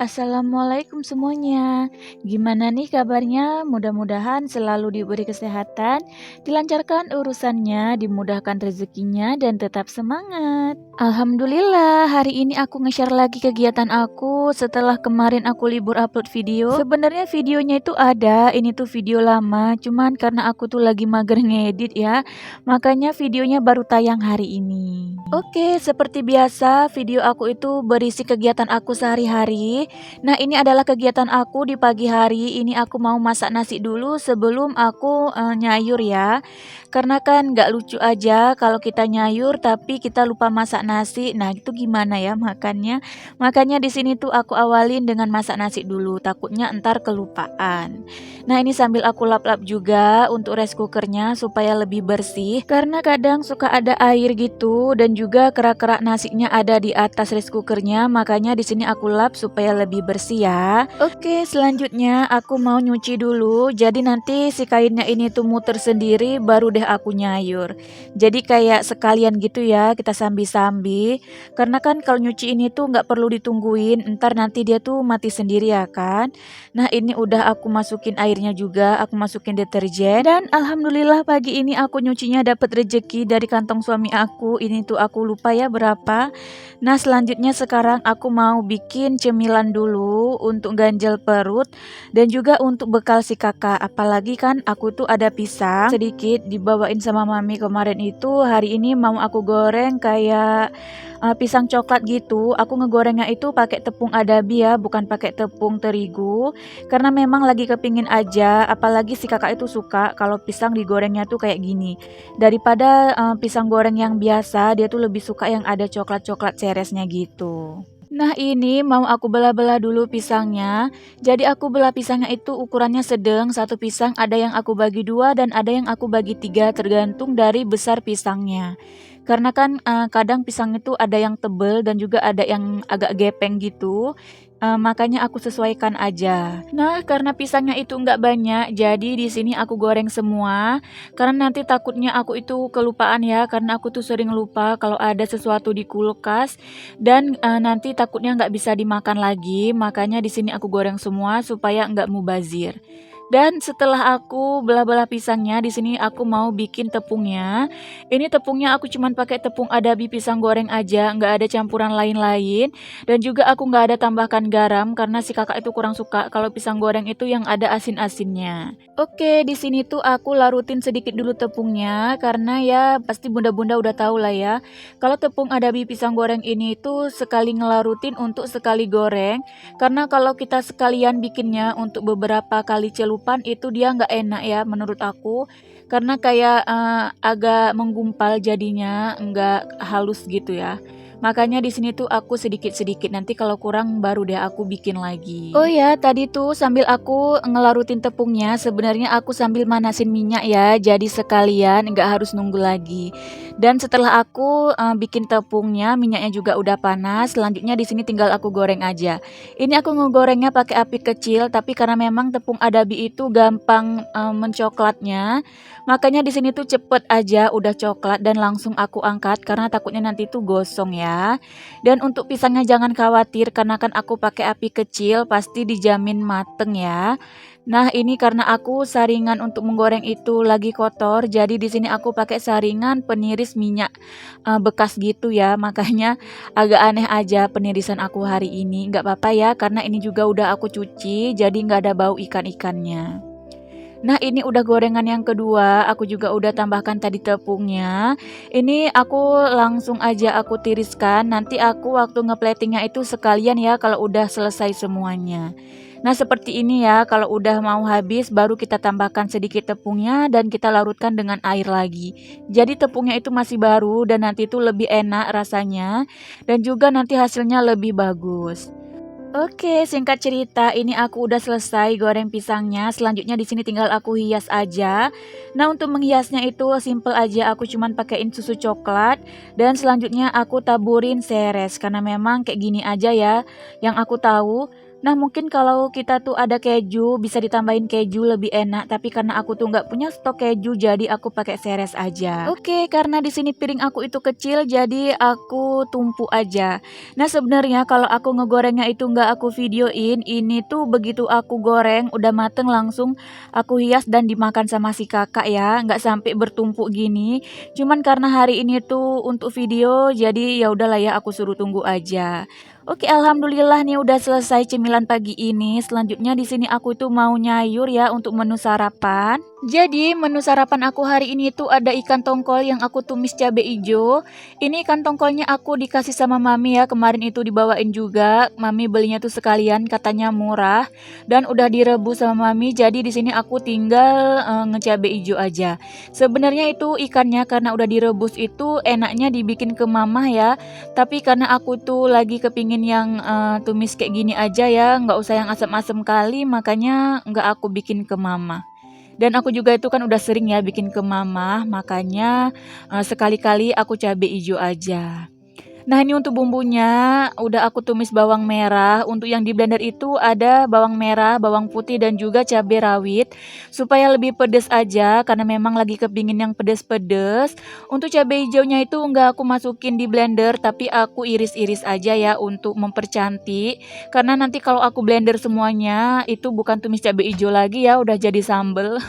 Assalamualaikum semuanya. Gimana nih kabarnya? Mudah-mudahan selalu diberi kesehatan, dilancarkan urusannya, dimudahkan rezekinya, dan tetap semangat. Alhamdulillah, hari ini aku nge-share lagi kegiatan aku setelah kemarin aku libur upload video. Sebenarnya videonya itu ada, ini tuh video lama, cuman karena aku tuh lagi mager ngedit ya, makanya videonya baru tayang hari ini. Oke, seperti biasa, video aku itu berisi kegiatan aku sehari-hari. Nah, ini adalah kegiatan aku di pagi hari. Ini aku mau masak nasi dulu sebelum aku nyayur ya. Karena kan nggak lucu aja kalau kita nyayur tapi kita lupa masak nasi. Nah, itu gimana ya makannya? Makanya di sini tuh aku awalin dengan masak nasi dulu. Takutnya entar kelupaan. Nah, ini sambil aku lap-lap juga untuk rice cookernya supaya lebih bersih. Karena kadang suka ada air gitu dan juga kerak-kerak nasinya ada di atas rice cookernya, makanya di sini aku lap supaya lebih bersih ya. Oke, selanjutnya aku mau nyuci dulu. Jadi nanti si kainnya ini tuh muter sendiri baru deh aku nyayur. Jadi kayak sekalian gitu ya, kita sambi-sambi. Karena kan kalau nyuci ini tuh nggak perlu ditungguin, ntar nanti dia tuh mati sendiri ya kan. Nah, ini udah aku masukin airnya juga, aku masukin deterjen dan alhamdulillah pagi ini aku nyucinya dapat rejeki dari kantong suami aku. Ini tuh aku lupa ya berapa. Nah, selanjutnya sekarang aku mau bikin cemilan dulu untuk ganjal perut dan juga untuk bekal si kakak. Apalagi kan aku tuh ada pisang sedikit dibawain sama mami kemarin itu. Hari ini mau aku goreng kayak pisang coklat gitu. Aku ngegorengnya itu pakai tepung adabi ya, bukan pakai tepung terigu. Karena memang lagi kepingin aja, apalagi si kakak itu suka kalau pisang digorengnya tuh kayak gini. Daripada pisang goreng yang biasa, dia tuh lebih suka yang ada coklat-coklat ceresnya gitu. Nah, ini mau aku belah-belah dulu pisangnya. Jadi aku belah pisangnya itu ukurannya sedang. Satu pisang ada yang aku bagi dua dan ada yang aku bagi tiga, tergantung dari besar pisangnya. Karena kan kadang pisang itu ada yang tebel dan juga ada yang agak gepeng gitu. Makanya aku sesuaikan aja. Nah, karena pisangnya itu nggak banyak, jadi di sini aku goreng semua. Karena nanti takutnya aku itu kelupaan ya, karena aku tuh sering lupa kalau ada sesuatu di kulkas dan nanti takutnya nggak bisa dimakan lagi. Makanya di sini aku goreng semua supaya nggak mubazir. Dan setelah aku belah-belah pisangnya, di sini aku mau bikin tepungnya. Ini tepungnya aku cuman pakai tepung adabi pisang goreng aja, nggak ada campuran lain-lain. Dan juga aku nggak ada tambahkan garam karena si kakak itu kurang suka kalau pisang goreng itu yang ada asin-asinnya. Oke, di sini tuh aku larutin sedikit dulu tepungnya karena ya pasti bunda-bunda udah tahu lah ya. Kalau tepung adabi pisang goreng ini tuh sekali ngelarutin untuk sekali goreng. Karena kalau kita sekalian bikinnya untuk beberapa kali celupan itu dia nggak enak ya menurut aku. Karena kayak agak menggumpal jadinya, nggak halus gitu ya. Makanya di sini tuh aku sedikit-sedikit, nanti kalau kurang baru deh aku bikin lagi. Oh ya, tadi tuh sambil aku ngelarutin tepungnya, sebenarnya aku sambil manasin minyak ya, jadi sekalian nggak harus nunggu lagi. Dan setelah aku bikin tepungnya, minyaknya juga udah panas, selanjutnya di sini tinggal aku goreng aja. Ini aku ngegorengnya pakai api kecil, tapi karena memang tepung adabi itu gampang mencoklatnya, makanya di sini tuh cepet aja udah coklat dan langsung aku angkat karena takutnya nanti tuh gosong ya. Dan untuk pisangnya jangan khawatir karena kan aku pakai api kecil pasti dijamin mateng ya. Nah, ini karena aku saringan untuk menggoreng itu lagi kotor, jadi di sini aku pakai saringan peniris minyak bekas gitu ya. Makanya agak aneh aja penirisan aku hari ini. Nggak apa-apa ya karena ini juga udah aku cuci, jadi nggak ada bau ikan-ikannya. Nah, ini udah gorengan yang kedua, aku juga udah tambahkan tadi tepungnya. Ini aku langsung aja aku tiriskan, nanti aku waktu ngeplatingnya itu sekalian ya kalau udah selesai semuanya. Nah, seperti ini ya, kalau udah mau habis baru kita tambahkan sedikit tepungnya dan kita larutkan dengan air lagi. Jadi tepungnya itu masih baru dan nanti itu lebih enak rasanya dan juga nanti hasilnya lebih bagus. Oke, singkat cerita, ini aku udah selesai goreng pisangnya. Selanjutnya di sini tinggal aku hias aja. Nah, untuk menghiasnya itu simple aja. Aku cuman pakaiin susu coklat dan selanjutnya aku taburin seres karena memang kayak gini aja ya yang aku tahu. Nah, mungkin kalau kita tuh ada keju, bisa ditambahin keju lebih enak, tapi karena aku tuh nggak punya stok keju, jadi aku pakai seres aja. Oke, karena di sini piring aku itu kecil, jadi aku tumpuk aja. Nah, sebenarnya kalau aku ngegorengnya itu nggak aku videoin, ini tuh begitu aku goreng, udah mateng langsung aku hias dan dimakan sama si kakak ya, nggak sampai bertumpuk gini. Cuman karena hari ini tuh untuk video, jadi ya udahlah ya aku suruh tunggu aja. Oke, alhamdulillah nih udah selesai cemilan pagi ini. Selanjutnya di sini aku tuh mau nyayur ya untuk menu sarapan. Jadi menu sarapan aku hari ini tuh ada ikan tongkol yang aku tumis cabai ijo. Ini ikan tongkolnya aku dikasih sama mami ya, kemarin itu dibawain juga. Mami belinya tuh sekalian, katanya murah dan udah direbus sama mami. Jadi di sini aku tinggal ngecabai ijo aja. Sebenarnya itu ikannya karena udah direbus itu enaknya dibikin ke mama ya. Tapi karena aku tuh lagi kepingin yang tumis kayak gini aja ya, nggak usah yang asam-asam kali, makanya nggak aku bikin ke mama. Dan aku juga itu kan udah sering ya bikin ke mama, makanya sekali-kali aku cabai ijo aja. Nah, ini untuk bumbunya udah aku tumis bawang merah. Untuk yang di blender itu ada bawang merah, bawang putih dan juga cabai rawit supaya lebih pedes aja karena memang lagi kepingin yang pedes-pedes. Untuk cabai hijaunya itu enggak aku masukin di blender tapi aku iris-iris aja ya untuk mempercantik. Karena nanti kalau aku blender semuanya itu bukan tumis cabai hijau lagi ya, udah jadi sambel.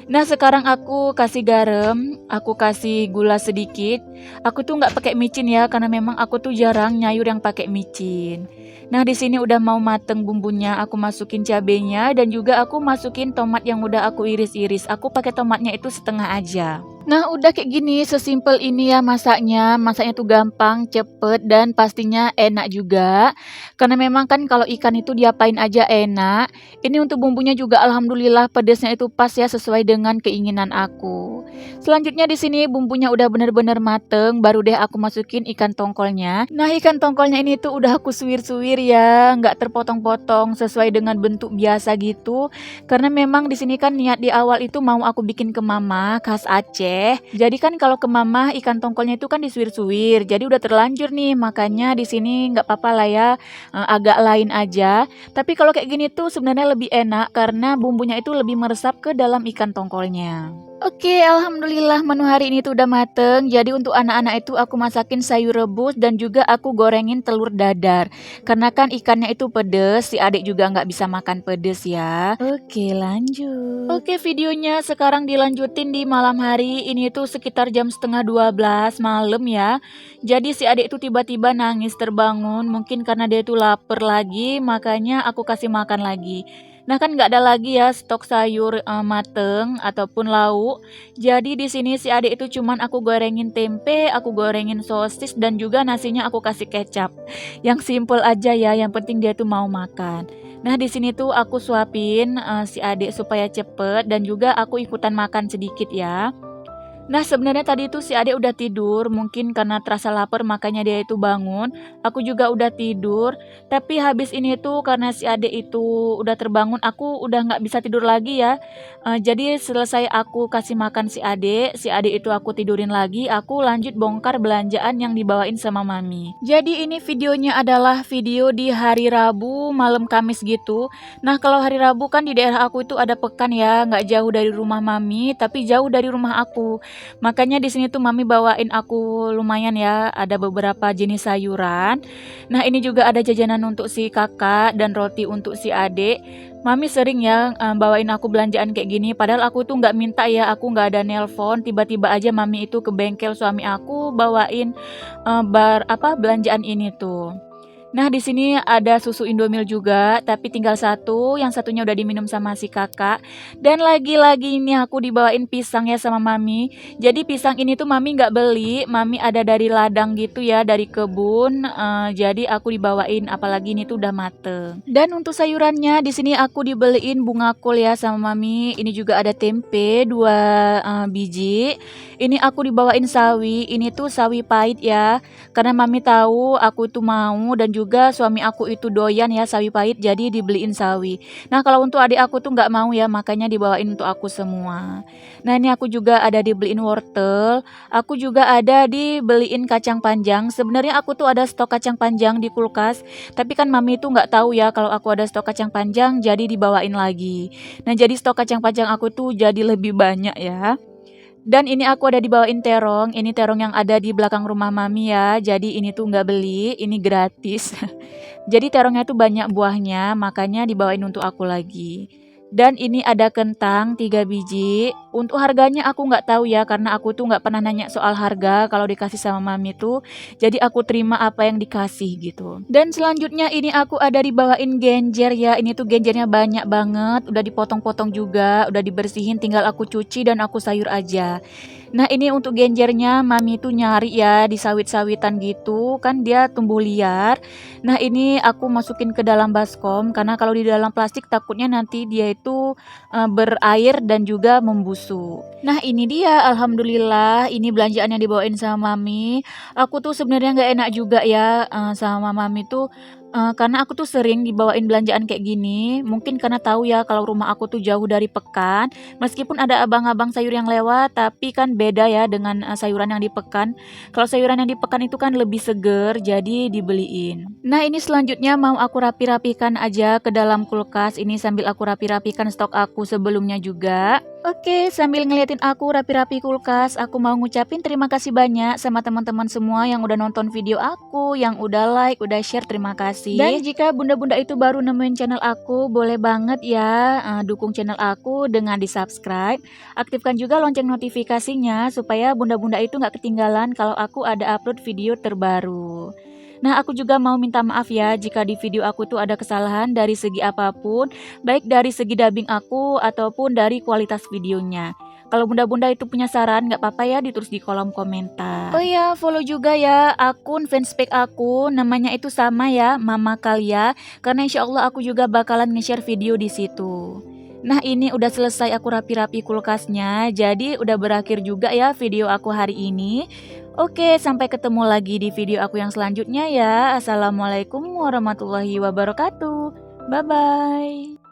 Nah, sekarang aku kasih garam, aku kasih gula sedikit. Aku tuh nggak pakai micin ya, karena memang aku tuh jarang nyayur yang pakai micin. Nah, di sini udah mau mateng bumbunya, aku masukin cabenya dan juga aku masukin tomat yang udah aku iris-iris. Aku pakai tomatnya itu setengah aja. Nah, udah kayak gini, sesimpel ini ya masaknya. Masaknya tuh gampang, cepet, dan pastinya enak juga. Karena memang kan kalau ikan itu diapain aja enak. Ini untuk bumbunya juga alhamdulillah pedesnya itu pas ya sesuai dengan keinginan aku. Selanjutnya di sini bumbunya udah bener-bener mateng, baru deh aku masukin ikan tongkolnya. Nah, ikan tongkolnya ini tuh udah aku suwir-suwir ya, nggak terpotong-potong sesuai dengan bentuk biasa gitu. Karena memang di sini kan niat di awal itu mau aku bikin ke mama khas Aceh. Jadi kan kalau ke mama ikan tongkolnya itu kan disuwir-suwir. Jadi udah terlanjur nih, makanya di sini nggak apa-apa lah ya, agak lain aja. Tapi kalau kayak gini tuh sebenarnya lebih enak karena bumbunya itu lebih meresap ke dalam ikan tongkolnya. Oke, alhamdulillah menu hari ini tuh udah mateng. Jadi untuk anak-anak itu aku masakin sayur rebus dan juga aku gorengin telur dadar. Karena kan ikannya itu pedes, si adik juga nggak bisa makan pedes ya. Oke, lanjut. Oke, videonya sekarang dilanjutin di malam hari. Ini tuh sekitar jam setengah 12 malam ya. Jadi si adik itu tiba-tiba nangis terbangun. Mungkin karena dia itu lapar lagi, makanya aku kasih makan lagi. Nah, kan nggak ada lagi ya stok sayur mateng ataupun lauk. Jadi di sini si adik itu cuman aku gorengin tempe, aku gorengin sosis dan juga nasinya aku kasih kecap. Yang simple aja ya, yang penting dia tuh mau makan. Nah, di sini tuh aku suapin si adik supaya cepet dan juga aku ikutan makan sedikit ya. Nah, sebenarnya tadi itu si adik udah tidur, mungkin karena terasa lapar makanya dia itu bangun. Aku juga udah tidur, tapi habis ini tuh karena si adik itu udah terbangun, aku udah nggak bisa tidur lagi ya. Jadi selesai aku kasih makan si adik itu aku tidurin lagi, aku lanjut bongkar belanjaan yang dibawain sama mami. Jadi ini videonya adalah video di hari Rabu malam Kamis gitu. Nah, kalau hari Rabu kan di daerah aku itu ada pekan ya, nggak jauh dari rumah mami, tapi jauh dari rumah aku. Makanya di sini tuh mami bawain aku lumayan ya, ada beberapa jenis sayuran. Nah, ini juga ada jajanan untuk si kakak dan roti untuk si adik. Mami sering ya bawain aku belanjaan kayak gini, padahal aku tuh nggak minta ya, aku nggak ada nelpon, tiba-tiba aja mami itu ke bengkel suami aku bawain belanjaan ini tuh. Nah, di sini ada susu Indomil juga, tapi tinggal satu, yang satunya udah diminum sama si kakak. Dan lagi-lagi ini aku dibawain pisang ya sama mami. Jadi pisang ini tuh mami nggak beli, mami ada dari ladang gitu ya, dari kebun. Jadi aku dibawain, apalagi ini tuh udah mateng. Dan untuk sayurannya di sini aku dibeliin bunga kol ya sama mami. Ini juga ada tempe 2 biji. Ini aku dibawain sawi, ini tuh sawi pahit ya. Karena mami tahu aku tuh mau dan juga juga suami aku itu doyan ya sawi pahit, jadi dibeliin sawi. Nah, kalau untuk adik aku tuh nggak mau ya, makanya dibawain untuk aku semua. Nah, ini aku juga ada dibeliin wortel, aku juga ada dibeliin kacang panjang. Sebenarnya aku tuh ada stok kacang panjang di kulkas, tapi kan mami itu nggak tahu ya kalau aku ada stok kacang panjang, jadi dibawain lagi. Nah, jadi stok kacang panjang aku tuh jadi lebih banyak ya. Dan ini aku ada dibawain terong, ini terong yang ada di belakang rumah mami ya. Jadi ini tuh nggak beli, ini gratis. Jadi terongnya tuh banyak buahnya, makanya dibawain untuk aku lagi. Dan ini ada kentang 3 biji. Untuk harganya aku nggak tahu ya, karena aku tuh nggak pernah nanya soal harga kalau dikasih sama mami tuh. Jadi aku terima apa yang dikasih gitu. Dan selanjutnya ini aku ada dibawain genjer ya. Ini tuh genjernya banyak banget, udah dipotong-potong juga, udah dibersihin, tinggal aku cuci dan aku sayur aja. Nah, ini untuk genjernya mami tuh nyari ya di sawit-sawitan gitu, kan dia tumbuh liar. Nah, ini aku masukin ke dalam baskom karena kalau di dalam plastik takutnya nanti dia itu berair dan juga membusuk. Nah, ini dia alhamdulillah ini belanjaan yang dibawain sama mami. Aku tuh sebenarnya nggak enak juga ya sama mami tuh karena aku tuh sering dibawain belanjaan kayak gini. Mungkin karena tahu ya kalau rumah aku tuh jauh dari pekan. Meskipun ada abang-abang sayur yang lewat, tapi kan beda ya dengan sayuran yang di pekan. Kalau sayuran yang di pekan itu kan lebih seger, jadi dibeliin. Nah, ini selanjutnya mau aku rapi-rapikan aja ke dalam kulkas. Ini sambil aku rapi-rapikan stok aku sebelumnya juga. Oke, sambil ngeliatin aku rapi-rapi kulkas, aku mau ngucapin terima kasih banyak sama teman-teman semua yang udah nonton video aku, yang udah like, udah share, terima kasih. Dan jika bunda-bunda itu baru nemuin channel aku, boleh banget ya dukung channel aku dengan di-subscribe. Aktifkan juga lonceng notifikasinya supaya bunda-bunda itu nggak ketinggalan kalau aku ada upload video terbaru. Nah, aku juga mau minta maaf ya jika di video aku tuh ada kesalahan dari segi apapun, baik dari segi dubbing aku ataupun dari kualitas videonya. Kalau bunda-bunda itu punya saran, nggak apa-apa ya ditulis di kolom komentar. Oh iya, follow juga ya akun fanspage aku, namanya itu sama ya, Mama Kalia, karena insya Allah aku juga bakalan nge-share video di situ. Nah, ini udah selesai aku rapi-rapi kulkasnya, jadi udah berakhir juga ya video aku hari ini. Oke, sampai ketemu lagi di video aku yang selanjutnya ya. Assalamualaikum warahmatullahi wabarakatuh. Bye-bye.